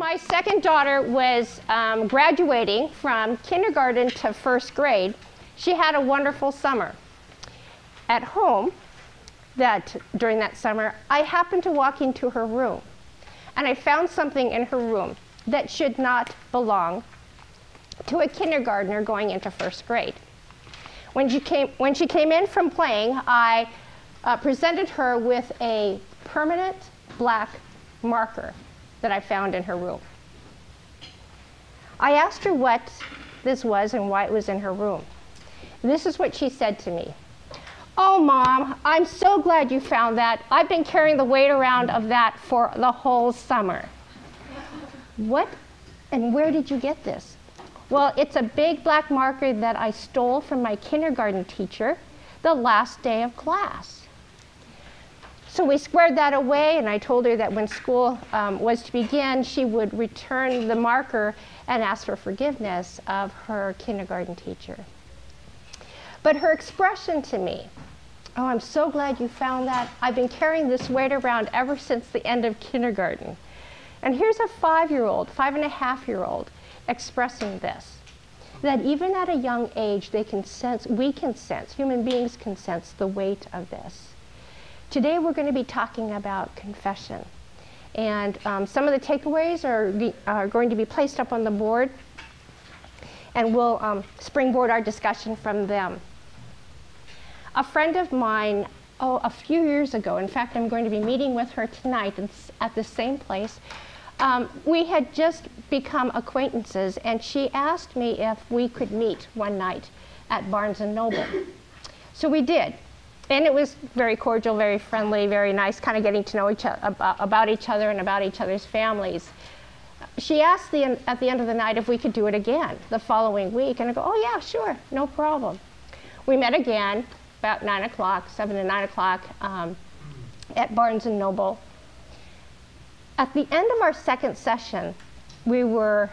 my second daughter was graduating from kindergarten to first grade, she had a wonderful summer. At home, during that summer, I happened to walk into her room, and I found something in her room that should not belong to a kindergartner going into first grade. When she came in from playing, I presented her with a permanent black marker that I found in her room. I asked her what this was and why it was in her room. This is what she said to me. "Oh, Mom, I'm so glad you found that. I've been carrying the weight around of that for the whole summer." What and where did you get this? Well, it's a big black marker that I stole from my kindergarten teacher the last day of class. So we squared that away, and I told her that when school was to begin, she would return the marker and ask for forgiveness of her kindergarten teacher. But her expression to me, "Oh, I'm so glad you found that. I've been carrying this weight around ever since the end of kindergarten." And here's a 5-year-old, 5-and-a-half-year-old, expressing this, that even at a young age, we can sense, human beings can sense the weight of this. Today, we're going to be talking about confession. And some of the takeaways are going to be placed up on the board, and we'll springboard our discussion from them. A friend of mine, a few years ago, in fact, I'm going to be meeting with her tonight at the same place. We had just become acquaintances, and she asked me if we could meet one night at Barnes & Noble. So we did. And it was very cordial, very friendly, very nice, kind of getting to know about each other and about each other's families. She asked at the end of the night if we could do it again the following week. And I go, "Oh, yeah, sure, no problem." We met again about 9 o'clock, 7 to 9 o'clock at Barnes & Noble. At the end of our second session, we were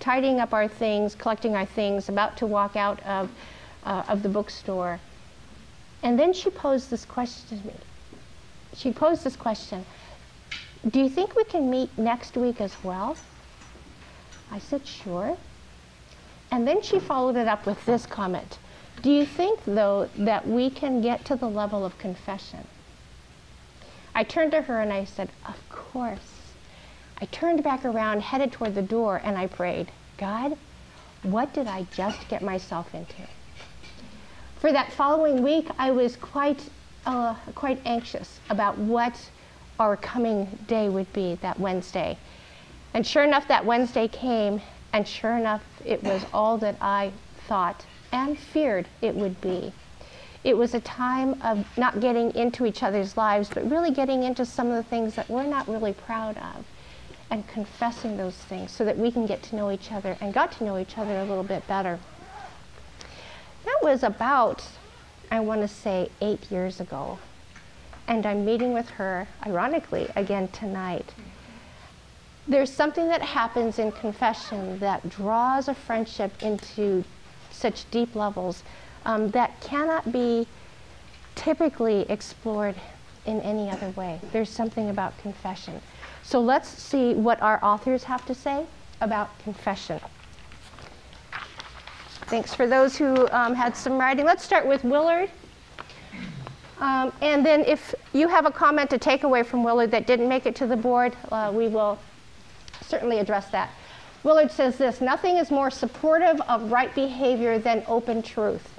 tidying up our things, collecting our things, about to walk out of the bookstore. And then she posed this question to me. She posed this question, "Do you think we can meet next week as well?" I said, "Sure." And then she followed it up with this comment. "Do you think, though, that we can get to the level of confession?" I turned to her and I said, "Of course." I turned back around, headed toward the door, and I prayed, "God, what did I just get myself into?" For that following week, I was quite anxious about what our coming day would be, that Wednesday. And sure enough, that Wednesday came, and sure enough, it was all that I thought and feared it would be. It was a time of not getting into each other's lives, but really getting into some of the things that we're not really proud of, and confessing those things so that we can get to know each other, and got to know each other a little bit better. That was about, I want to say, 8 years ago. And I'm meeting with her, ironically, again tonight. There's something that happens in confession that draws a friendship into such deep levels that cannot be typically explored in any other way. There's something about confession. So let's see what our authors have to say about confession. Thanks for those who had some writing. Let's start with Willard. And then if you have a comment to take away from Willard that didn't make it to the board, we will certainly address that. Willard says this: "Nothing is more supportive of right behavior than open truth.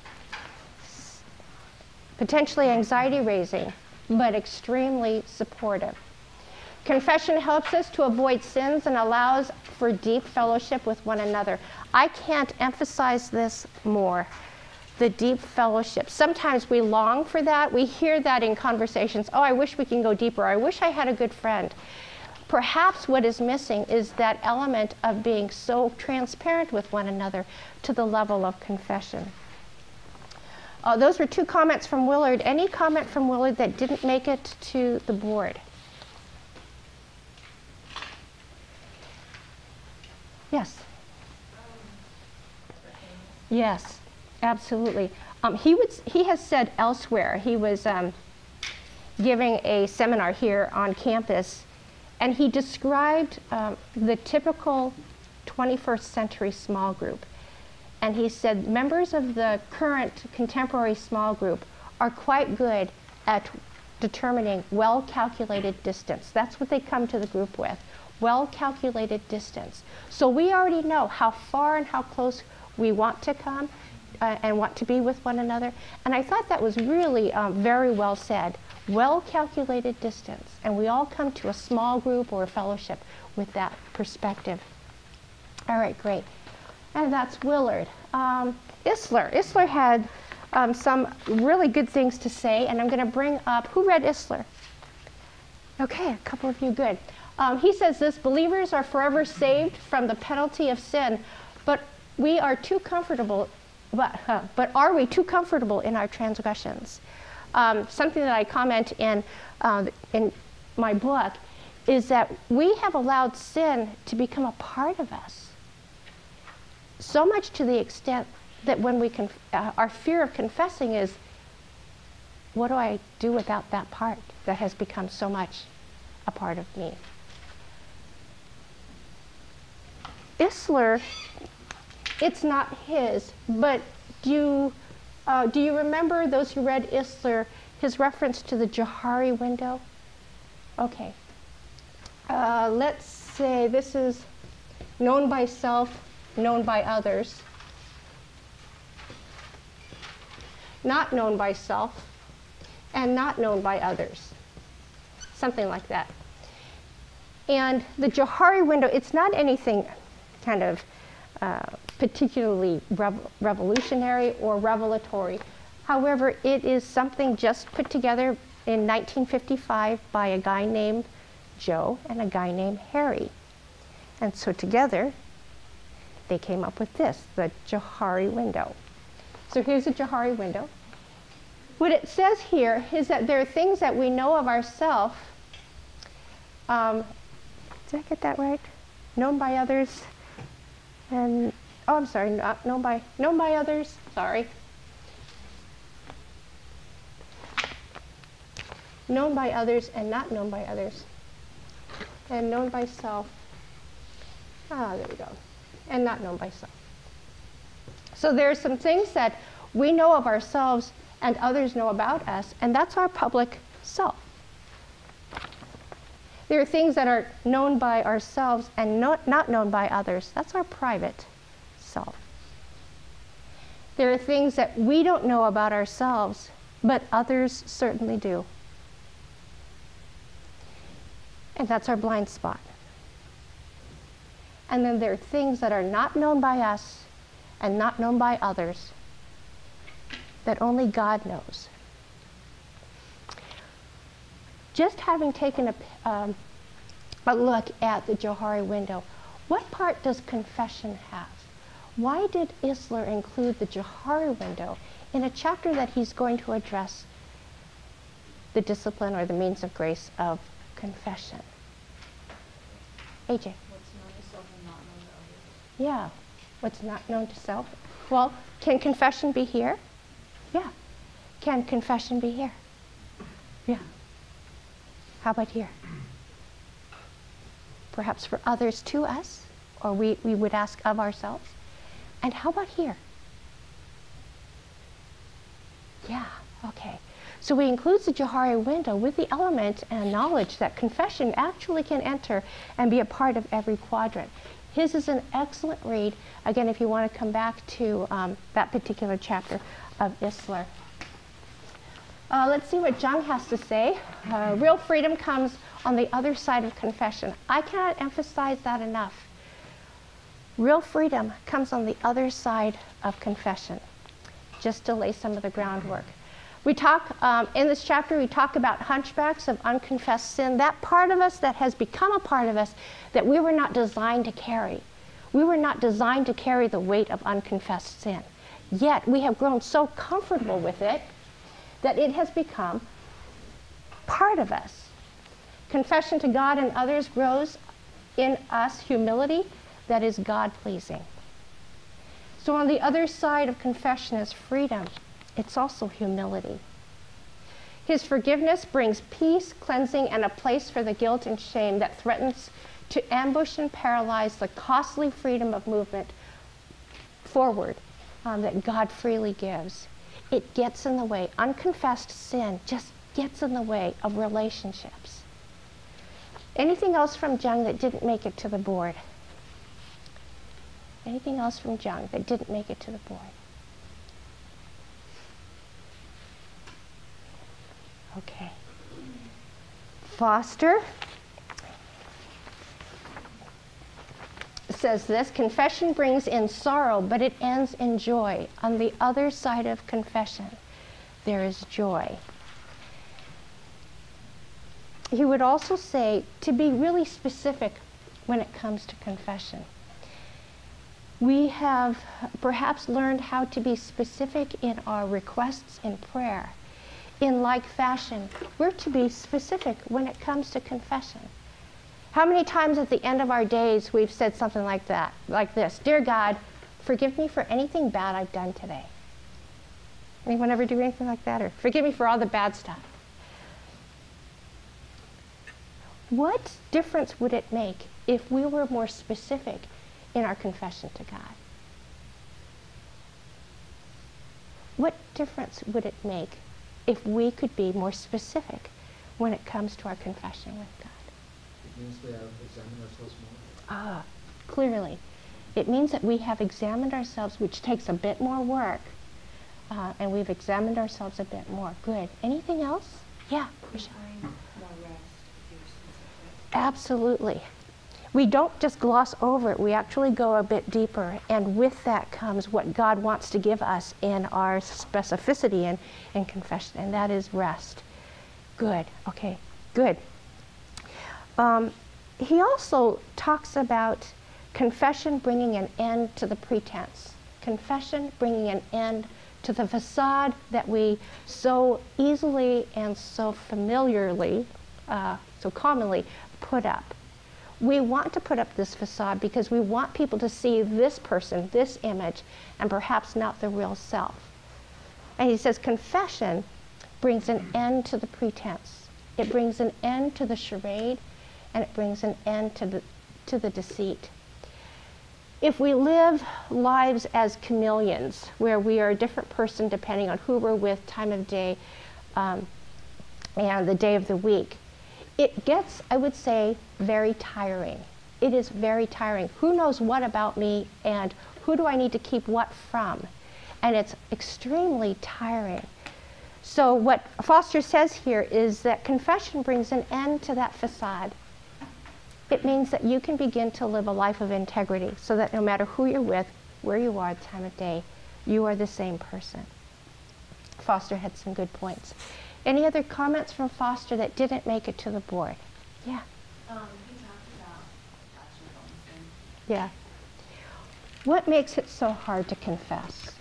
Potentially anxiety-raising, but extremely supportive. Confession helps us to avoid sins and allows for deep fellowship with one another." I can't emphasize this more, the deep fellowship. Sometimes we long for that. We hear that in conversations. "Oh, I wish we can go deeper. I wish I had a good friend." Perhaps what is missing is that element of being so transparent with one another to the level of confession. Those were 2 comments from Willard. Any comment from Willard that didn't make it to the board? Yes. Yes, absolutely. He has said elsewhere, he was giving a seminar here on campus, And he described the typical 21st century small group. And he said members of the current contemporary small group are quite good at determining well-calculated distance. That's what they come to the group with, well-calculated distance. So we already know how far and how close we want to come and want to be with one another. And I thought that was really very well said. Well-calculated distance. And we all come to a small group or a fellowship with that perspective. All right, great. And that's Willard. Isler had some really good things to say, and I'm going to bring up, who read Isler? Okay, a couple of you, good. He says this: believers are forever saved from the penalty of sin, but we are too comfortable, but are we too comfortable in our transgressions? Something that I comment in my book is that we have allowed sin to become a part of us, so much to the extent that when we our fear of confessing is, what do I do without that part that has become so much a part of me? Isler, it's not his, but do you remember, those who read Isler, his reference to the Johari window? Okay. Let's say this is known by self, known by others. Not known by self, and not known by others. Something like that. And the Johari window, it's not anything kind of particularly revolutionary or revelatory. However, it is something just put together in 1955 by a guy named Joe and a guy named Harry. And so together, they came up with this, the Johari window. So here's a Johari window. What it says here is that there are things that we know of ourselves. Did I get that right? Known by others, and I'm sorry, not known by others. Sorry. Known by others and not known by others, and known by self. There we go. And not known by self. So there are some things that we know of ourselves and others know about us, and that's our public self. There are things that are known by ourselves and not known by others. That's our private self. There are things that we don't know about ourselves, but others certainly do. And that's our blind spot. And then there are things that are not known by us and not known by others that only God knows. Just having taken a look at the Johari window, what part does confession have? Why did Isler include the Johari window in a chapter that he's going to address the discipline or the means of grace of confession? AJ? What's known to self and not known to others. Yeah, what's not known to self. Well, can confession be here? Yeah. Can confession be here? Yeah. How about here? Perhaps for others to us, or we would ask of ourselves. And how about here? Yeah, okay. So he includes the Johari window with the element and knowledge that confession actually can enter and be a part of every quadrant. His is an excellent read, again, if you want to come back to that particular chapter of Isler. Let's see what Jung has to say. Real freedom comes on the other side of confession. I cannot emphasize that enough. Real freedom comes on the other side of confession, just to lay some of the groundwork. We talk, in this chapter, we talk about hunchbacks of unconfessed sin, that part of us that has become a part of us that we were not designed to carry. We were not designed to carry the weight of unconfessed sin. Yet we have grown so comfortable with it that it has become part of us. Confession to God and others grows in us humility that is God-pleasing. So on the other side of confession is freedom. It's also humility. His forgiveness brings peace, cleansing, and a place for the guilt and shame that threatens to ambush and paralyze the costly freedom of movement forward that God freely gives. It gets in the way. Unconfessed sin just gets in the way of relationships. Anything else from Jung that didn't make it to the board? Anything else from Jung that didn't make it to the board? Okay. Foster says this: confession brings in sorrow, but it ends in joy. On the other side of confession, there is joy. He would also say to be really specific when it comes to confession. We have perhaps learned how to be specific in our requests in prayer. In like fashion, we're to be specific when it comes to confession. How many times at the end of our days we've said something like that, like this: Dear God, forgive me for anything bad I've done today. Anyone ever do anything like that? Or forgive me for all the bad stuff. What difference would it make if we were more specific in our confession to God? What difference would it make if we could be more specific when it comes to our confession with God? It means we have examined ourselves more. Clearly. It means that we have examined ourselves, which takes a bit more work, and we've examined ourselves a bit more. Good. Anything else? Yeah, Michelle. More rest. Absolutely. We don't just gloss over it. We actually go a bit deeper, and with that comes what God wants to give us in our specificity in confession, and that is rest. Good. Okay. Good. He also talks about confession bringing an end to the pretense. Confession bringing an end to the facade that we so easily and so familiarly, so commonly put up. We want to put up this facade because we want people to see this person, this image, and perhaps not the real self. And he says confession brings an end to the pretense. It brings an end to the charade, and it brings an end to the deceit. If we live lives as chameleons, where we are a different person depending on who we're with, time of day, and the day of the week, it gets, I would say, very tiring. It is very tiring. Who knows what about me, and who do I need to keep what from? And it's extremely tiring. So what Foster says here is that confession brings an end to that facade. It means that you can begin to live a life of integrity, so that no matter who you're with, where you are, the time of day, you are the same person. Foster had some good points. Any other comments from Foster that didn't make it to the board? Yeah. He talked about attachment on sin. Yeah. What makes it so hard to confess?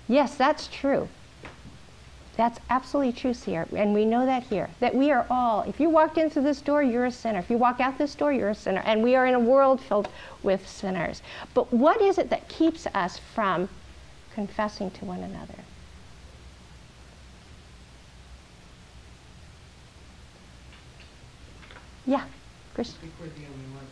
Yes, that's true. That's absolutely true here, and we know that here, that we are all, if you walked in through this door, you're a sinner. If you walk out this door, you're a sinner, and we are in a world filled with sinners. But what is it that keeps us from confessing to one another? Yeah, Chris? I think we're the only one.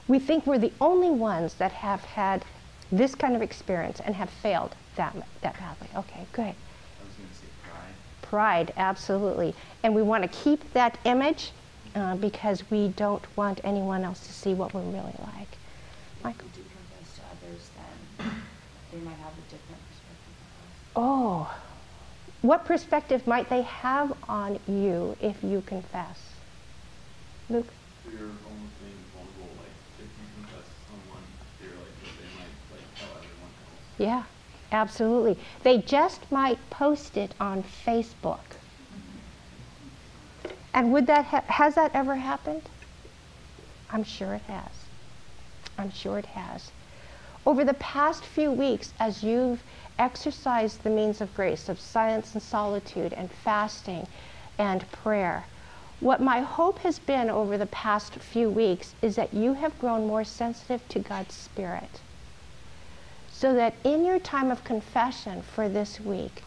We think we're the only ones that have had this kind of experience and have failed that badly. Okay, good. I was going to say pride. Pride, absolutely. And we want to keep that image because we don't want anyone else to see what we're really like. Michael? If we do confess to others, then they might have a different perspective of us. Oh, what perspective might they have on you if you confess? Luke? You're almost being vulnerable, like if you confess to someone, you're like that they might like tell everyone else. Yeah, absolutely. They just might post it on Facebook. And would that has that ever happened? I'm sure it has. I'm sure it has. Over the past few weeks, as you've exercised the means of grace of silence and solitude and fasting and prayer, what my hope has been over the past few weeks is that you have grown more sensitive to God's Spirit. So that in your time of confession for this week,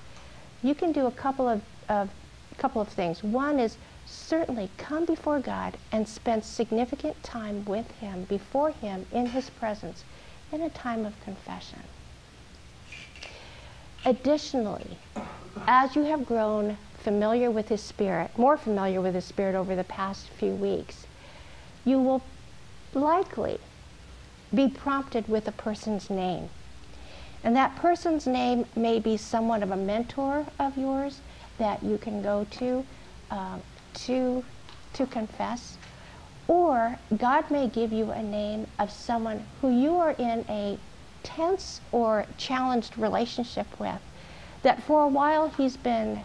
you can do a couple of things. One is certainly come before God and spend significant time with Him, before Him, in His presence, in a time of confession. Additionally, as you have grown familiar with His Spirit, more familiar with His Spirit over the past few weeks, you will likely be prompted with a person's name. And that person's name may be somewhat of a mentor of yours that you can go to confess. Or God may give you a name of someone who you are in a tense or challenged relationship with, that for a while he's been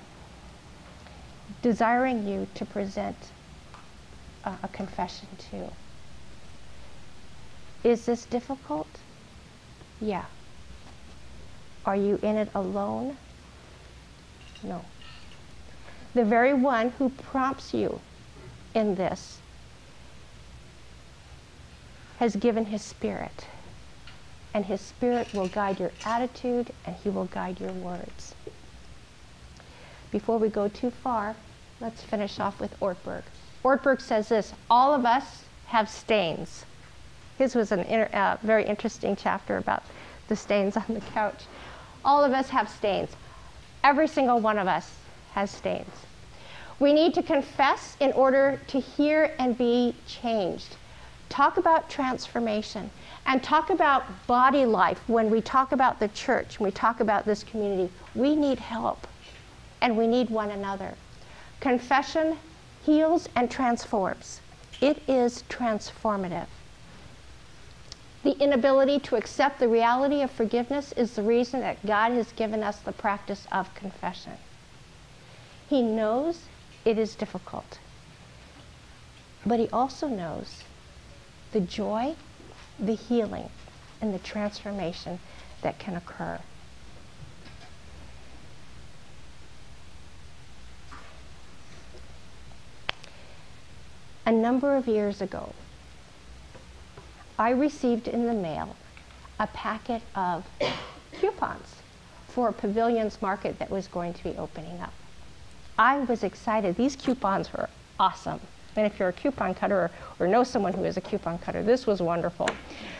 desiring you to present a confession to. Is this difficult? Yeah. Are you in it alone? No. The very one who prompts you in this has given His Spirit. And His Spirit will guide your attitude, and He will guide your words. Before we go too far, let's finish off with Ortberg. Ortberg says this: all of us have stains. His was a very interesting chapter about the stains on the couch. All of us have stains. Every single one of us has stains. We need to confess in order to hear and be changed. Talk about transformation and talk about body life. When we talk about the church, when we talk about this community, we need help and we need one another. Confession heals and transforms. It is transformative. The inability to accept the reality of forgiveness is the reason that God has given us the practice of confession. He knows it is difficult, but He also knows the joy, the healing, and the transformation that can occur. A number of years ago, I received in the mail a packet of coupons for a Pavilions Market that was going to be opening up. I was excited. These coupons were awesome. And if you're a coupon cutter or know someone who is a coupon cutter, this was wonderful.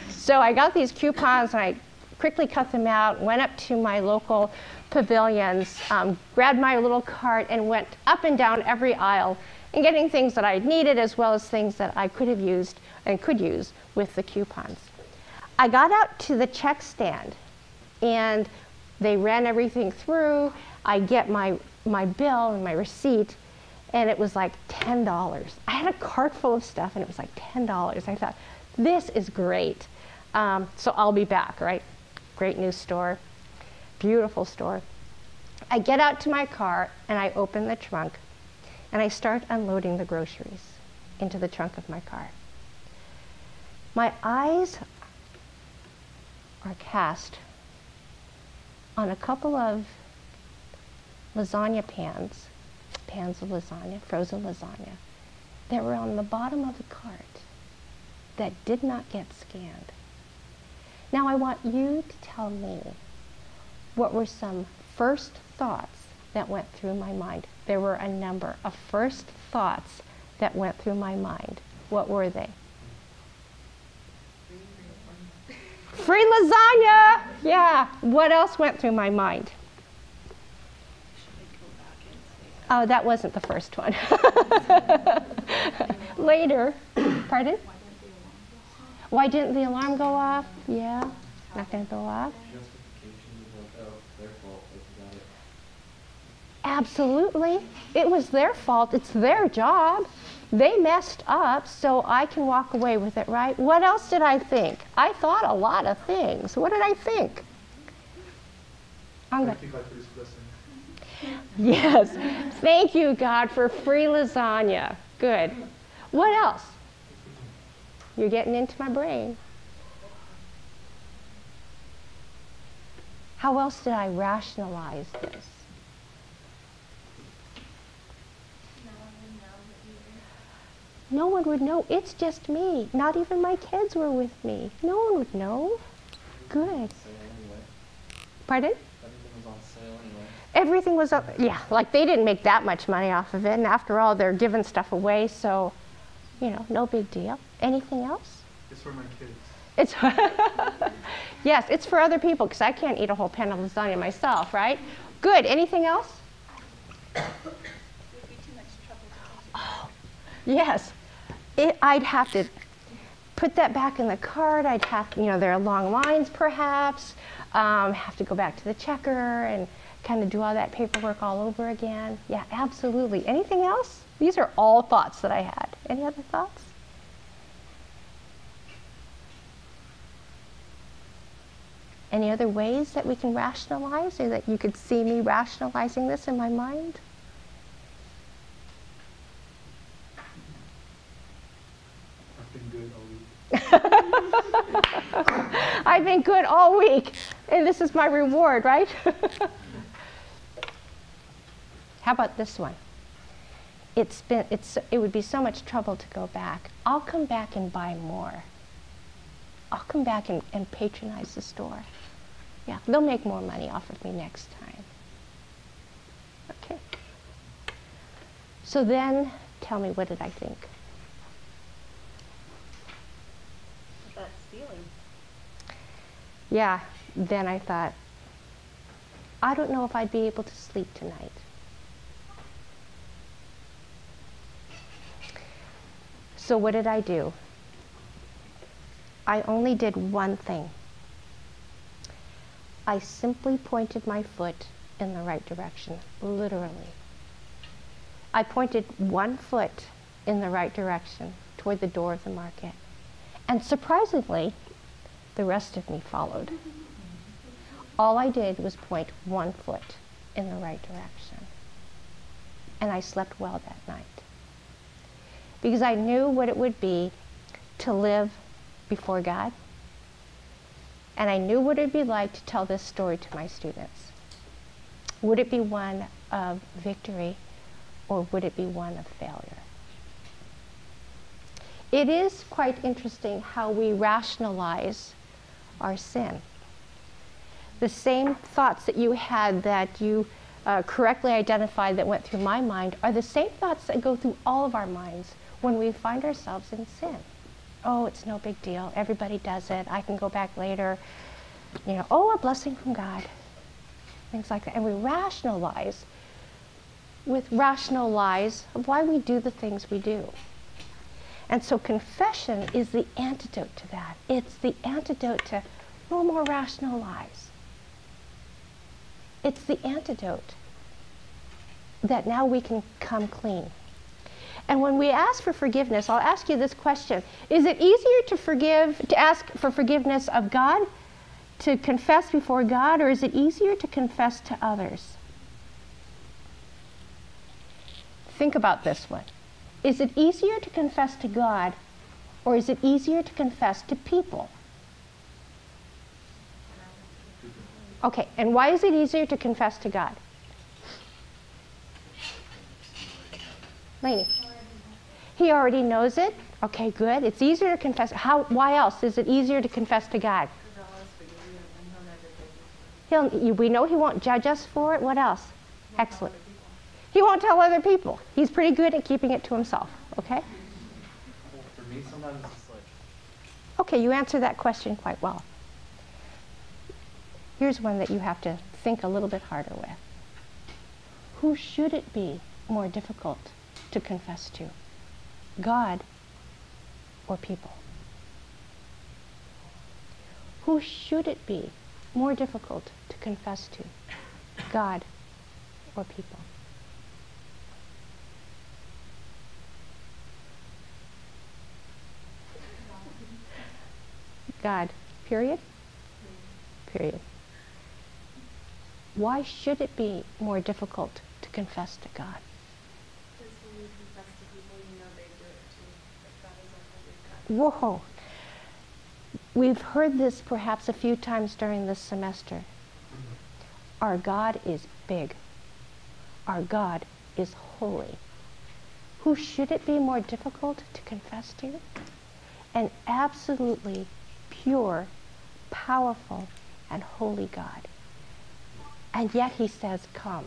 So I got these coupons, and I quickly cut them out, went up to my local Pavilions, grabbed my little cart, and went up and down every aisle and getting things that I needed as well as things that I could have used and could use with the coupons. I got out to the check stand, and they ran everything through. I get my bill and my receipt, and it was like $10. I had a cart full of stuff, and it was like $10. I thought, this is great. So I'll be back, right? Great new store, beautiful store. I get out to my car, and I open the trunk, and I start unloading the groceries into the trunk of my car. My eyes are cast on a couple of lasagna pans of lasagna, frozen lasagna, that were on the bottom of the cart that did not get scanned. Now I want you to tell me what were some first thoughts that went through my mind. There were a number of first thoughts that went through my mind. What were they? Free lasagna! Yeah. What else went through my mind? Oh, that wasn't the first one. Later. Pardon? Why didn't the alarm go off? Yeah. Not going to go off. Absolutely. It was their fault. It's their job. They messed up, so I can walk away with it, right? What else did I think? I thought a lot of things. What did I think? Yes. Thank you, God, for free lasagna. Good. What else? You're getting into my brain. How else did I rationalize this? No one would know. It's just me. Not even my kids were with me. No one would know. Good. Pardon? Everything was on sale anyway. Everything was up, yeah, like they didn't make that much money off of it, and after all, they're giving stuff away, so, you know, no big deal. Anything else? It's for my kids. It's yes, it's for other people, because I can't eat a whole pan of lasagna myself, right? Good. Anything else? It would be too much trouble to take. Oh, yes. I'd have to put that back in the cart. I'd have, you know, there are long lines perhaps. Have to go back to the checker and kind of do all that paperwork all over again. Yeah, absolutely. Anything else? These are all thoughts that I had. Any other thoughts? Any other ways that we can rationalize, or that you could see me rationalizing this in my mind? I've been good all week. I've been good all week, and this is my reward, right? How about this one? It would be so much trouble to go back. I'll come back and buy more. I'll come back and patronize the store. Yeah, they'll make more money off of me next time. Okay. So then, tell me, what did I think? That's stealing. Yeah, then I thought, I don't know if I'd be able to sleep tonight. So what did I do? I only did one thing. I simply pointed my foot in the right direction, literally. I pointed one foot in the right direction toward the door of the market. And surprisingly, the rest of me followed. All I did was point one foot in the right direction. And I slept well that night. Because I knew what it would be to live before God. And I knew what it would be like to tell this story to my students. Would it be one of victory, or would it be one of failure? It is quite interesting how we rationalize our sin. The same thoughts that you had, that you correctly identified, that went through my mind, are the same thoughts that go through all of our minds when we find ourselves in sin. Oh, it's no big deal. Everybody does it. I can go back later. You know, oh, a blessing from God. Things like that. And we rationalize with rational lies of why we do the things we do. And so confession is the antidote to that. It's the antidote to no more rational lies. It's the antidote that now we can come clean. And when we ask for forgiveness, I'll ask you this question. Is it easier to ask for forgiveness of God, to confess before God, or is it easier to confess to others? Think about this one. Is it easier to confess to God, or is it easier to confess to people? Okay, and why is it easier to confess to God? Lainey. He already knows it. Okay, good. It's easier to confess. Why else is it easier to confess to God? We know He won't judge us for it. What else? Excellent. He won't tell other people. He's pretty good at keeping it to himself. Okay? Well, for me, sometimes it's like... Okay, you answered that question quite well. Here's one that you have to think a little bit harder with. Who should it be more difficult to confess to? God or people? Who should it be more difficult to confess to? God or people? God, period? Period. Why should it be more difficult to confess to God? Because when you confess to people, you know they do it too. Like God is a holy God. Whoa. We've heard this perhaps a few times during this semester. Our God is big. Our God is holy. Who should it be more difficult to confess to? An absolutely pure, powerful, and holy God. And yet he says, come.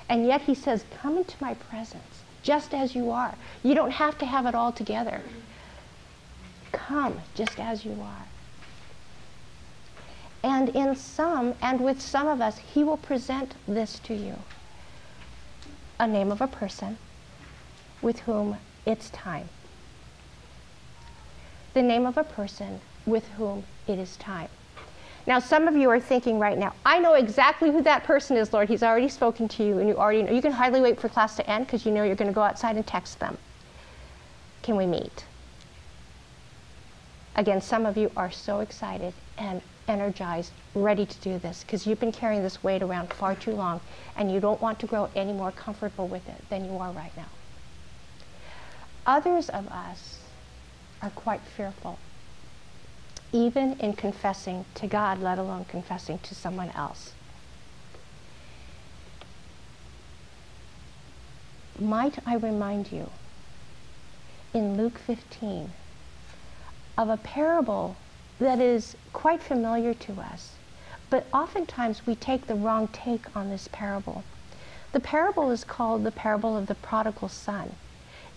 And yet he says, come into my presence, just as you are. You don't have to have it all together. Come just as you are. And with some of us, he will present this to you. A name of a person with whom it's time. The name of a person with whom it is time. Now, some of you are thinking right now, I know exactly who that person is, Lord. He's already spoken to you, and you already know. You can hardly wait for class to end because you know you're going to go outside and text them. Can we meet? Again, some of you are so excited and energized, ready to do this because you've been carrying this weight around far too long, and you don't want to grow any more comfortable with it than you are right now. Others of us are quite fearful, even in confessing to God, let alone confessing to someone else. Might I remind you, in Luke 15, of a parable that is quite familiar to us, but oftentimes we take the wrong take on this parable. The parable is called the parable of the Prodigal Son,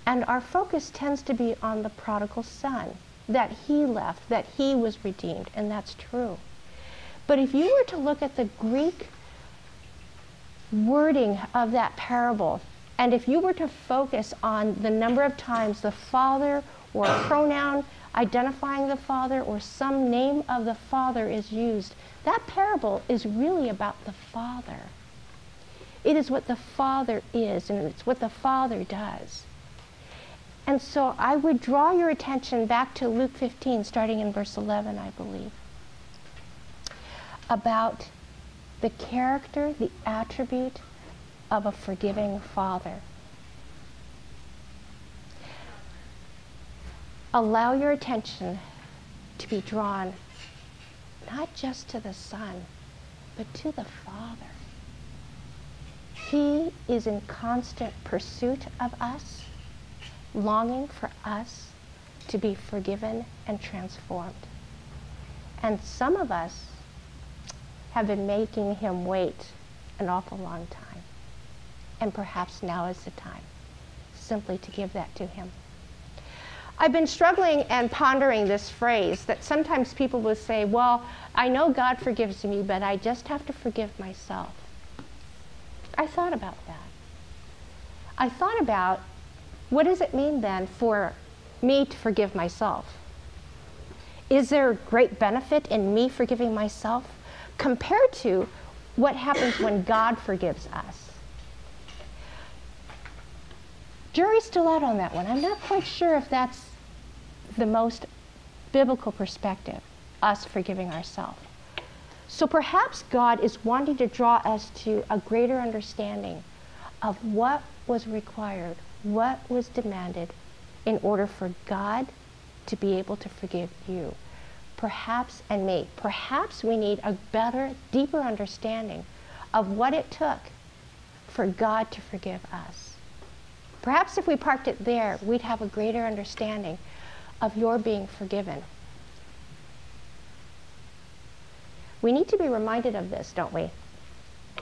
and our focus tends to be on the prodigal son, that he left, that he was redeemed, and that's true. But if you were to look at the Greek wording of that parable, and if you were to focus on the number of times the father or a pronoun identifying the father or some name of the father is used, that parable is really about the father. It is what the father is, and it's what the father does. And so I would draw your attention back to Luke 15, starting in verse 11, I believe, about the character, the attribute of a forgiving father. Allow your attention to be drawn not just to the Son, but to the Father. He is in constant pursuit of us, longing for us to be forgiven and transformed. And some of us have been making him wait an awful long time. And perhaps now is the time simply to give that to him. I've been struggling and pondering this phrase that sometimes people will say, well, I know God forgives me, but I just have to forgive myself. I thought about that. I thought about, what does it mean then for me to forgive myself? Is there great benefit in me forgiving myself compared to what happens when God forgives us? Jury's still out on that one. I'm not quite sure if that's the most biblical perspective, us forgiving ourselves. So perhaps God is wanting to draw us to a greater understanding of what was required, what was demanded in order for God to be able to forgive you, perhaps, and me. Perhaps we need a better, deeper understanding of what it took for God to forgive us. Perhaps if we parked it there, we'd have a greater understanding of your being forgiven. We need to be reminded of this, don't we?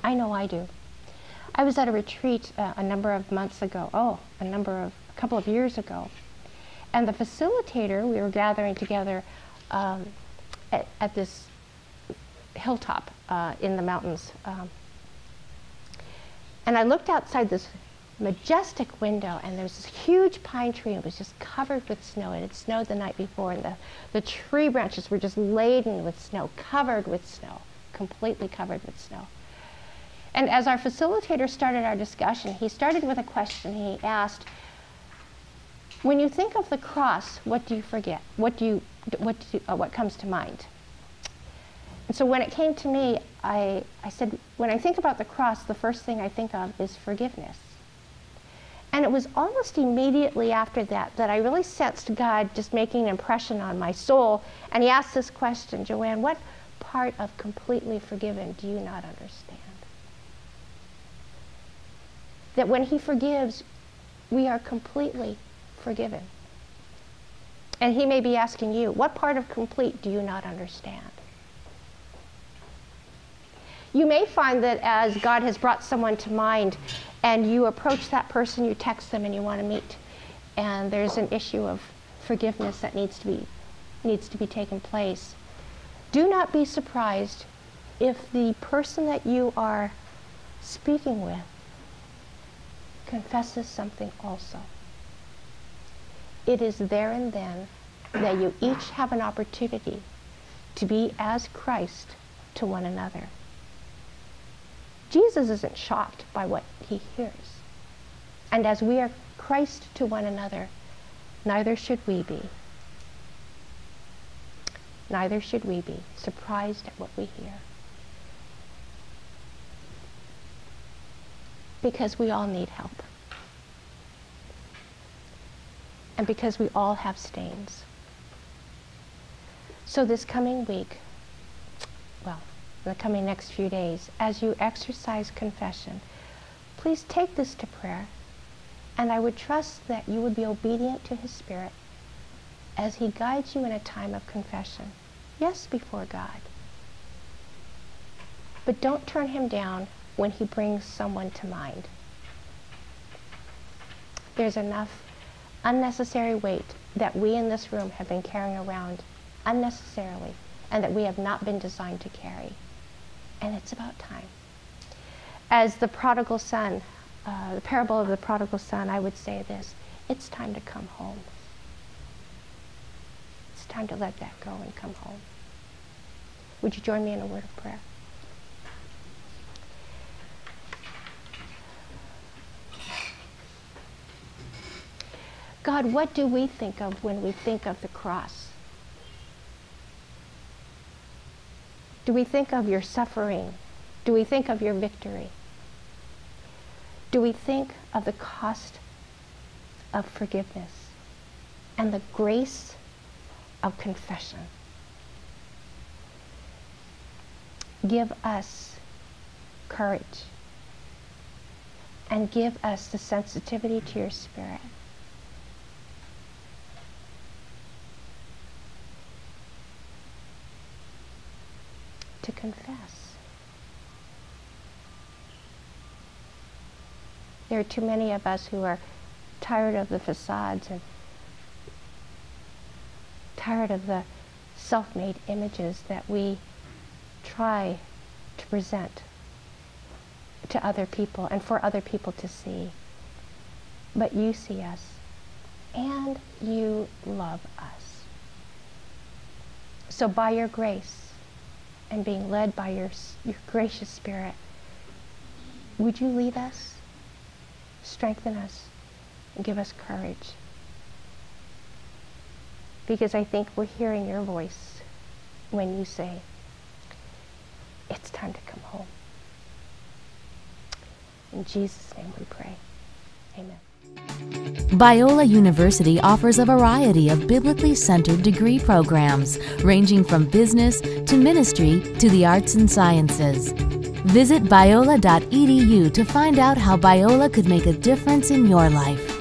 I know I do. I was at a retreat a number of months ago, a couple of years ago, and the facilitator, we were gathering together at this hilltop in the mountains, and I looked outside this majestic window, and there was this huge pine tree. It was just covered with snow. It had snowed the night before, and the tree branches were just laden with snow, covered with snow, completely covered with snow. And as our facilitator started our discussion, he started with a question. He asked, when you think of the cross, what do you forget? What comes to mind? And so when it came to me, I said, when I think about the cross, the first thing I think of is forgiveness. And it was almost immediately after that that I really sensed God just making an impression on my soul. And he asked this question, Joanne, what part of completely forgiven do you not understand? That when he forgives, we are completely forgiven. And he may be asking you, what part of complete do you not understand? You may find that as God has brought someone to mind and you approach that person, you text them and you want to meet, and there's an issue of forgiveness that needs to be taken place. Do not be surprised if the person that you are speaking with confesses something also. It is there and then that you each have an opportunity to be as Christ to one another. Jesus isn't shocked by what he hears. And as we are Christ to one another, neither should we be. Neither should we be surprised at what we hear. Because we all need help. And because we all have stains. So this coming week, well, in the coming next few days, as you exercise confession, please take this to prayer. And I would trust that you would be obedient to his Spirit as he guides you in a time of confession. Yes, before God. But don't turn him down when he brings someone to mind. There's enough unnecessary weight that we in this room have been carrying around unnecessarily and that we have not been designed to carry. And it's about time. As the prodigal son, the parable of the prodigal son, I would say this: it's time to come home. It's time to let that go and come home. Would you join me in a word of prayer? God, what do we think of when we think of the cross? Do we think of your suffering? Do we think of your victory? Do we think of the cost of forgiveness and the grace of confession? Give us courage and give us the sensitivity to your Spirit. To confess. There are too many of us who are tired of the facades and tired of the self-made images that we try to present to other people and for other people to see. But you see us and you love us. So by your grace and being led by your gracious Spirit, would you lead us, strengthen us, and give us courage? Because I think we're hearing your voice when you say, it's time to come home. In Jesus' name we pray. Amen. Biola University offers a variety of biblically centered degree programs, ranging from business to ministry to the arts and sciences. Visit biola.edu to find out how Biola could make a difference in your life.